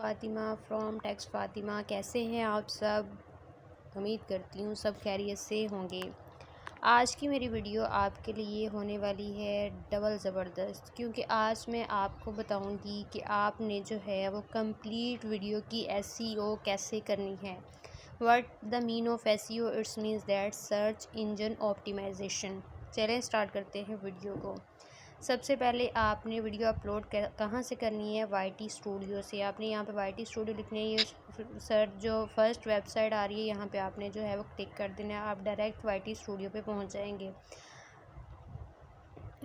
Fatima from text Fatima. कैसे हैं आप सब? उम्मीद करती हूँ सब खैरियत से होंगे। आज की मेरी वीडियो आपके लिए होने वाली है डबल ज़बरदस्त, क्योंकि आज मैं आपको बताऊंगी कि आपने जो है वो कंप्लीट वीडियो की एसईओ कैसे करनी है। What the mean of SEO? It's means that search engine optimization. चलें स्टार्ट करते हैं वीडियो को। सबसे पहले आपने वीडियो अपलोड कहाँ से करनी है? वाईटी स्टूडियो से। आपने यहाँ पे वाईटी स्टूडियो लिखनी है। ये सर्च जो फर्स्ट वेबसाइट आ रही है यहाँ पे आपने जो है वो क्लिक कर देना है। आप डायरेक्ट वाईटी स्टूडियो पे पहुँच जाएंगे।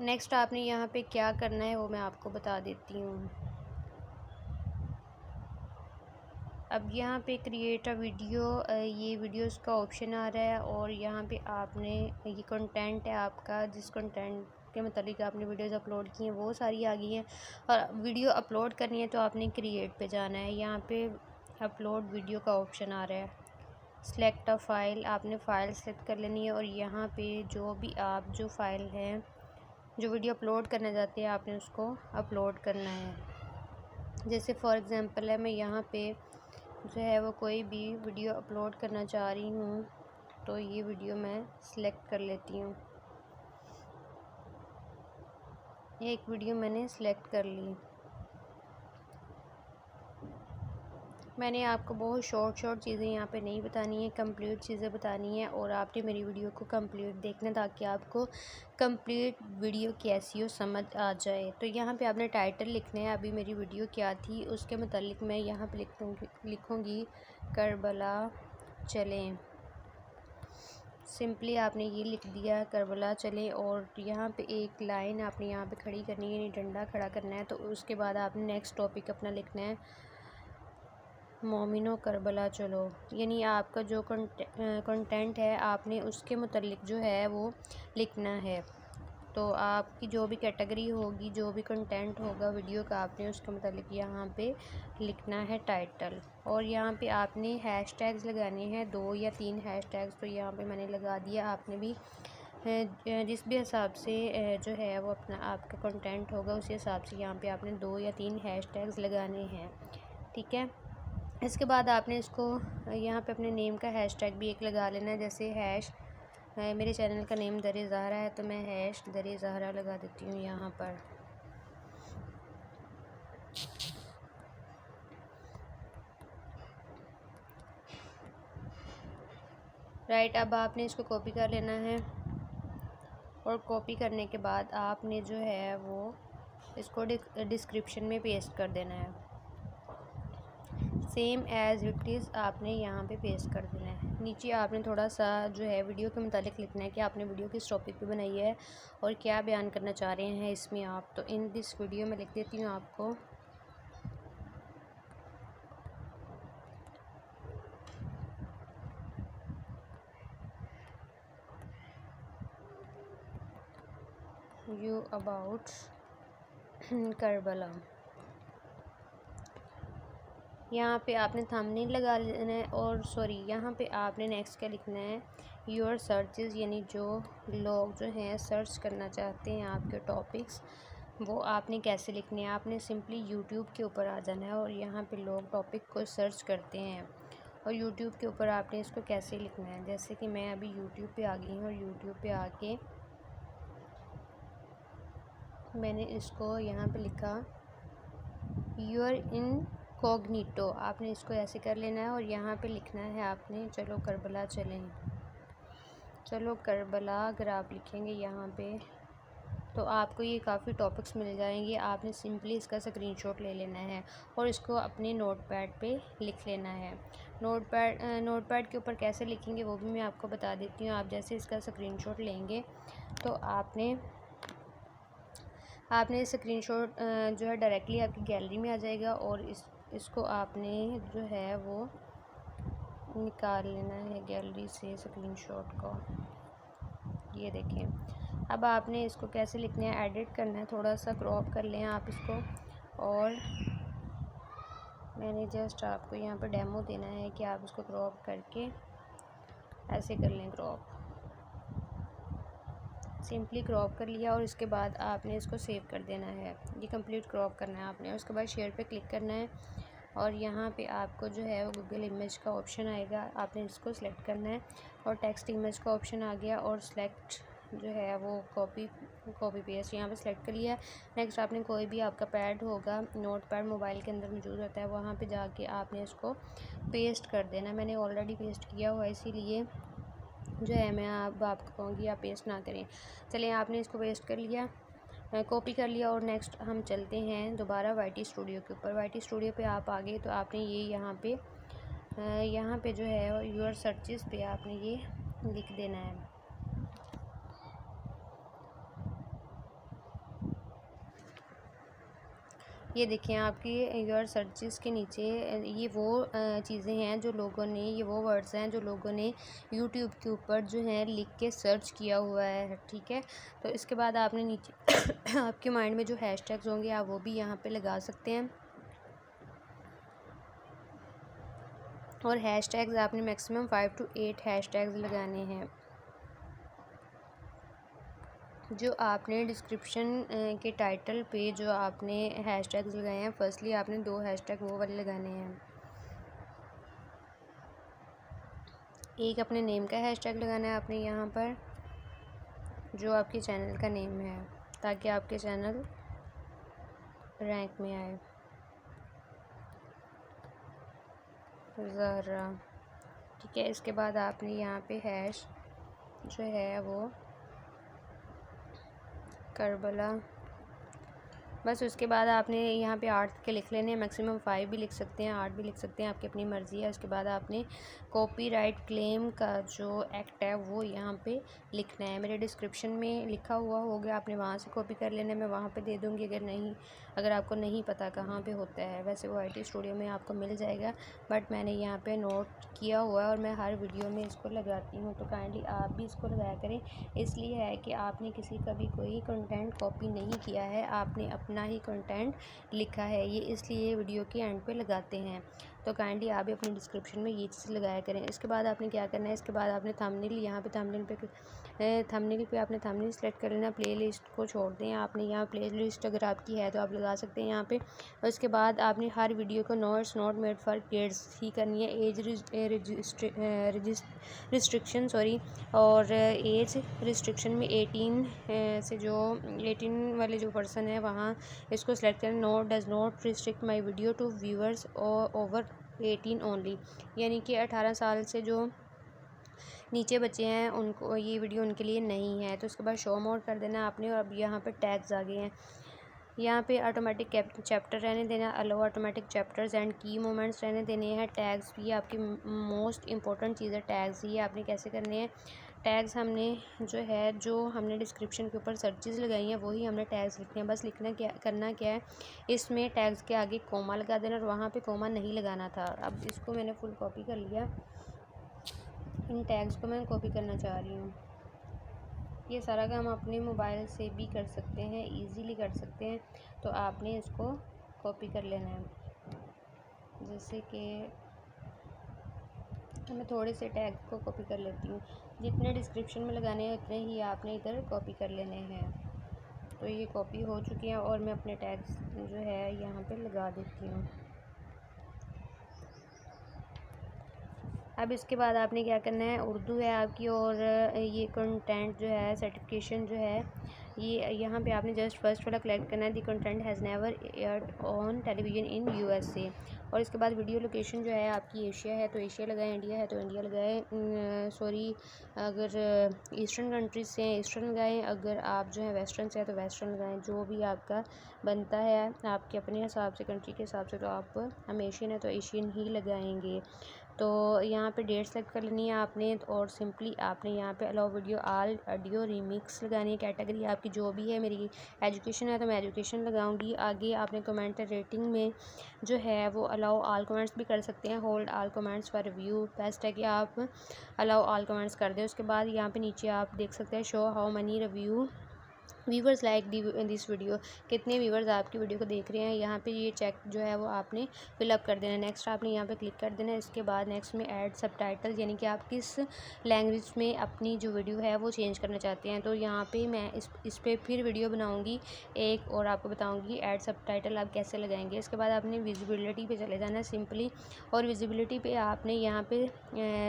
नेक्स्ट आपने यहाँ पे क्या करना है वो मैं आपको बता देती हूँ। अब यहाँ पे क्रिएट अ वीडियो, ये वीडियोस का ऑप्शन आ रहा है और यहाँ पे आपने ये कंटेंट है आपका, जिस कंटेंट के मतलब आपने वीडियोस अपलोड की हैं वो सारी आ गई हैं। और वीडियो अपलोड करनी है तो आपने क्रिएट पे जाना है। यहाँ पे अपलोड वीडियो का ऑप्शन आ रहा है। सिलेक्ट अ फाइल, आपने फ़ाइल सेलेक्ट कर लेनी है और यहाँ पे जो भी आप जो फ़ाइल है जो वीडियो अपलोड करना चाहते हैं आपने उसको अपलोड करना है। जैसे फॉर एग्ज़ाम्पल है, मैं यहाँ पे जो है वो कोई भी वीडियो अपलोड करना चाह रही हूँ, तो ये वीडियो मैं सिलेक्ट कर लेती हूँ। एक वीडियो मैंने सिलेक्ट कर ली। मैंने आपको बहुत शॉर्ट चीज़ें यहाँ पे नहीं बतानी है, कंप्लीट चीज़ें बतानी है और आपने मेरी वीडियो को कंप्लीट देखना है ताकि आपको कंप्लीट वीडियो की एसईओ समझ आ जाए। तो यहाँ पे आपने टाइटल लिखना है। अभी मेरी वीडियो क्या थी उसके मुतालिक मैं यहाँ पे लिखूँगी करबला चलें। सिंपली आपने ये लिख दिया करबला चलें और यहाँ पे एक लाइन आपने यहाँ पे खड़ी करनी है, डंडा खड़ा करना है। तो उसके बाद आपने नेक्स्ट टॉपिक अपना लिखना है मोमिनो करबला चलो, यानी आपका जो कंटेंट है आपने उसके मुतालिक जो है वो लिखना है। तो आपकी जो भी कैटेगरी होगी, जो भी कंटेंट होगा वीडियो का, आपने उसके मुतालिक यहाँ पे लिखना है टाइटल। और यहाँ पे आपने हैशटैग्स लगाने हैं 2 या 3 हैशटैग्स। तो यहाँ पे मैंने लगा दिया। आपने भी जिस भी हिसाब से जो है वो अपना आपका कंटेंट होगा उसी हिसाब से यहाँ पे आपने 2 या 3 हैशटैग्स लगाने हैं। ठीक है। इसके बाद आपने इसको यहाँ पे अपने नेम का हैशटैग भी एक लगा लेना है। जैसे हैश मेरे चैनल का नेम दर ज़हरा है तो मैं हैश दर ज़हरा लगा देती हूँ यहाँ पर। राइट, अब आपने इसको कॉपी कर लेना है और कॉपी करने के बाद आपने जो है वो इसको डिस्क्रिप्शन में पेस्ट कर देना है। सेम एज़ इट इज़ आपने यहाँ पे पेस्ट कर देना है। नीचे आपने थोड़ा सा जो है वीडियो के मुतालिक लिखना है कि आपने वीडियो किस टॉपिक पे बनाई है और क्या बयान करना चाह रहे हैं इसमें आप। तो इन दिस वीडियो में लिख देती हूँ आपको यू अबाउट करबला। यहाँ पे आपने थंबनेल लगा लेना है और सॉरी यहाँ पे आपने नेक्स्ट क्या लिखना है, योर सर्चेस, यानी जो लोग जो हैं सर्च करना चाहते हैं आपके टॉपिक्स, वो आपने कैसे लिखने हैं। आपने सिंपली यूट्यूब के ऊपर आ जाना है और यहाँ पे लोग टॉपिक को सर्च करते हैं और यूट्यूब के ऊपर आपने इसको कैसे लिखना है। जैसे कि मैं अभी यूट्यूब पे आ गई हूँ और यूट्यूब पे आके मैंने इसको यहाँ पे लिखा यूर इनकॉग्निटो। आपने इसको ऐसे कर लेना है और यहाँ पे लिखना है आपने चलो करबला चलें। चलो करबला अगर आप लिखेंगे यहाँ पे तो आपको ये काफ़ी टॉपिक्स मिल जाएंगे। आपने सिंपली इसका स्क्रीनशॉट ले लेना है और इसको अपने नोटपैड पे लिख लेना है। नोटपैड के ऊपर कैसे लिखेंगे वो भी मैं आपको बता देती हूँ। आप जैसे इसका स्क्रीनशॉट लेंगे तो आपने स्क्रीनशॉट जो है डायरेक्टली आपकी गैलरी में आ जाएगा और इसको आपने जो है वो निकाल लेना है गैलरी से स्क्रीनशॉट को। ये देखें। अब आपने इसको कैसे लिखना है, एडिट करना है, थोड़ा सा क्रॉप कर लें आप इसको। और मैंने जस्ट आपको यहाँ पर डेमो देना है कि आप इसको क्रॉप करके ऐसे कर लें। क्रॉप सिंपली क्रॉप कर लिया और इसके बाद आपने इसको सेव कर देना है। ये कंप्लीट क्रॉप करना है आपने और उसके बाद शेयर पे क्लिक करना है और यहाँ पे आपको जो है वो गूगल इमेज का ऑप्शन आएगा, आपने इसको सिलेक्ट करना है। और टेक्स्ट इमेज का ऑप्शन आ गया और सिलेक्ट जो है वो कॉपी पेस्ट यहाँ पे सिलेक्ट कर लिया। नेक्स्ट आपने कोई भी आपका पैड होगा, नोट पैड मोबाइल के अंदर मौजूद होता है, वहाँ पे जाके आपने इसको पेस्ट कर देना। मैंने ऑलरेडी पेस्ट किया हुआ है, इसीलिए जो है मैं आपको कहूँगी आप पेस्ट ना करें। चलिए आपने इसको पेस्ट कर लिया, कॉपी कर लिया। और नेक्स्ट हम चलते हैं दोबारा YT स्टूडियो के ऊपर। YT स्टूडियो पे आप आ गए तो आपने ये यहाँ पे जो है यूर सर्चेस पे आपने ये लिख देना है। ये देखिए आपकी योर सर्चेस के नीचे ये वो चीज़ें हैं जो लोगों ने, ये वो वर्ड्स हैं जो लोगों ने यूट्यूब के ऊपर जो है लिख के सर्च किया हुआ है, ठीक है। तो इसके बाद आपने नीचे आपके माइंड में जो हैशटैग्स होंगे आप वो भी यहाँ पे लगा सकते हैं। और हैशटैग्स आपने मैक्सिमम 5 to 8 हैशटैग्स लगाने हैं। जो आपने डिस्क्रिप्शन के टाइटल पे जो आपने हैशटैग्स लगाए हैं, फर्स्टली आपने 2 हैशटैग वो वाले लगाने हैं। एक अपने नेम का हैशटैग लगाना है आपने यहाँ पर, जो आपके चैनल का नेम है, ताकि आपके चैनल रैंक में आए। ज़रा ठीक है। इसके बाद आपने यहाँ पे हैश जो है वो करबला, बस उसके बाद आपने यहाँ पे 8 के लिख लेने हैं। मैक्सिमम 5 भी लिख सकते हैं, 8 भी लिख सकते हैं, आपकी अपनी मर्ज़ी है। उसके बाद आपने कॉपीराइट क्लेम का जो एक्ट है वो यहाँ पे लिखना है। मेरे डिस्क्रिप्शन में लिखा हुआ होगा, आपने वहाँ से कॉपी कर लेना है, मैं वहाँ पे दे दूँगी। अगर आपको नहीं पता कहाँ पे होता है, वैसे वो YT स्टूडियो में आपको मिल जाएगा, बट मैंने यहाँ पे नोट किया हुआ है और मैं हर वीडियो में इसको लगाती हूँ। तो काइंडली आप भी इसको लगाया करें। इसलिए है कि आपने किसी का भी कोई कंटेंट कॉपी नहीं किया है, आपने अपना ही कंटेंट लिखा है, ये इसलिए वीडियो के एंड पे लगाते हैं। तो काइंडली आप भी अपने डिस्क्रिप्शन में ये चीज़ लगाया करें। इसके बाद आपने क्या करना है, इसके बाद आपने थंबनेल, यहाँ पे थंबनेल पे आपने थंबनेल सेलेक्ट कर लेना। प्लेलिस्ट को छोड़ दें, आपने यहाँ प्लेलिस्ट अगर आपकी है तो आप लगा सकते हैं यहाँ पे। और उसके बाद आपने हर वीडियो को नॉट मेड फॉर किड्स ही करनी है। एज रिस्ट्रिक्शन और एज रिस्ट्रिक्शन में 18 से जो 18 वाले जो पर्सन है वहाँ इसको सेलेक्ट करें। Does not restrict my video to viewers over 18 only, यानी कि 18 साल से जो नीचे बच्चे हैं उनको ये वीडियो उनके लिए नहीं है। तो उसके बाद शो मोर कर देना आपने। और अब यहाँ पे टैग्स आ गए हैं, यहाँ पे ऑटोमेटिक चैप्टर रहने देना, अलो ऑटोमेटिक चैप्टर्स एंड की मोमेंट्स रहने देने हैं। टैग्स भी आपकी मोस्ट इंपॉर्टेंट चीज़ है। टैग्स ही आपने कैसे करने हैं, टैग्स जो हमने डिस्क्रिप्शन के ऊपर सर्चेस लगाई हैं वही हमने टैग्स लिखने हैं। बस करना क्या है, इसमें टैग्स के आगे कोमा लगा देना और वहाँ पे कोमा नहीं लगाना था। अब इसको मैंने फुल कॉपी कर लिया, इन टैग्स को मैं कॉपी करना चाह रही हूँ। ये सारा काम अपने मोबाइल से भी कर सकते हैं, इजीली कर सकते हैं। तो आपने इसको कॉपी कर लेना है। जैसे कि मैं थोड़े से टैग को कॉपी कर लेती हूँ, जितने डिस्क्रिप्शन में लगाने हैं उतने ही आपने इधर कॉपी कर लेने हैं। तो ये कॉपी हो चुके हैं और मैं अपने टैग्स जो है यहाँ पे लगा देती हूँ। अब इसके बाद आपने क्या करना है, उर्दू है आपकी और ये कंटेंट जो है सर्टिफिकेशन जो है ये यहाँ पे आपने जस्ट फर्स्ट वाला क्लिक करना है। The content has never aired on television in USA। और इसके बाद वीडियो लोकेशन जो है आपकी एशिया है तो एशिया लगाएं, इंडिया है तो इंडिया लगाएं, अगर ईस्टर्न कंट्रीज से हैं ईस्टर्न लगाएं, अगर आप जो है वेस्टर्न से हैं तो वेस्टर्न लगाएं। जो भी आपका बनता है आपके अपने हिसाब से, कंट्री के हिसाब से। तो हम एशियन है तो एशियन ही लगाएंगे। तो यहाँ पे डेट सेलेक्ट कर लेनी है आपने और सिंपली आपने यहाँ पे allow video all audio remix लगानी है। कैटेगरी आपकी जो भी है, मेरी एजुकेशन है तो मैं एजुकेशन लगाऊंगी। आगे आपने कमेंट रेटिंग में जो है वो अलाउ ऑल कमेंट्स भी कर सकते हैं। Hold all comments for review, best है कि आप अलाउ ऑल कमेंट्स कर दें। उसके बाद यहाँ पे नीचे आप देख सकते हैं show how many review viewers like this video, कितने व्यूवर्स आपकी वीडियो को देख रहे हैं। यहाँ पे ये चेक जो है वो आपने फिलअप कर देना है। नेक्स्ट आपने यहाँ पे क्लिक कर देना है। इसके बाद नेक्स्ट में ऐड सबटाइटल, यानी कि आप किस लैंग्वेज में अपनी जो वीडियो है वो चेंज करना चाहते हैं। तो यहाँ पे मैं इस पर फिर वीडियो बनाऊँगी एक, और आपको बताऊँगी ऐड सबटाइटल आप कैसे लगाएंगे। इसके बाद आपने विजिबिलिटी पे चले जाना है सिंपली, और विजिबिलिटी पे आपने यहाँ पे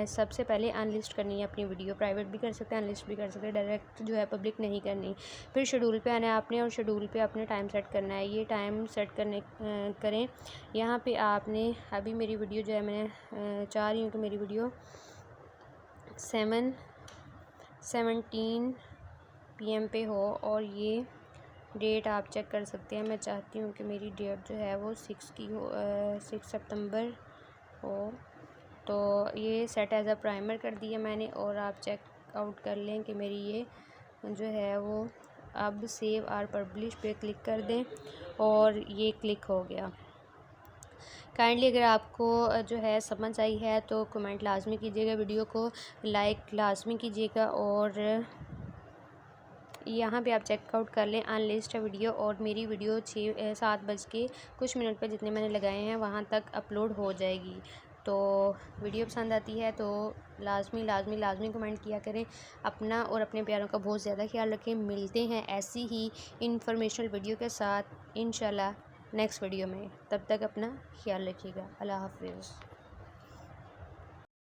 सबसे पहले अनलिस्ट करनी है अपनी वीडियो। प्राइवेट भी कर सकते हैं, अनलिस्ट भी कर सकते हैं, डायरेक्ट जो है पब्लिक नहीं करनी। फिर शेड्यूल पे आना है आपने, और शेड्यूल पे अपने टाइम सेट करना है। ये टाइम सेट करें। यहाँ पे आपने अभी मेरी वीडियो जो है मैं चाह रही हूँ कि मेरी वीडियो 7:17 PM पे हो, और ये डेट आप चेक कर सकते हैं। मैं चाहती हूँ कि मेरी डेट जो है वो 6 की हो, 6 सितंबर हो। तो ये सेट एज अ प्राइमर कर दिया मैंने, और आप चेक आउट कर लें कि मेरी ये जो है वो अब सेव और पब्लिश पे क्लिक कर दें, और ये क्लिक हो गया। काइंडली अगर आपको जो है समझ आई है तो कमेंट लाजमी कीजिएगा, वीडियो को लाइक लाजमी कीजिएगा, और यहाँ पे आप चेकआउट कर लें अनलिस्ट वीडियो, और मेरी वीडियो 7 बज के कुछ मिनट पर जितने मैंने लगाए हैं वहाँ तक अपलोड हो जाएगी। तो वीडियो पसंद आती है तो लाजमी कमेंट किया करें। अपना और अपने प्यारों का बहुत ज़्यादा ख्याल रखें। मिलते हैं ऐसी ही इंफॉर्मेशनल वीडियो के साथ इंशाल्लाह नेक्स्ट वीडियो में। तब तक अपना ख्याल रखिएगा। अल्लाह हाफिज़।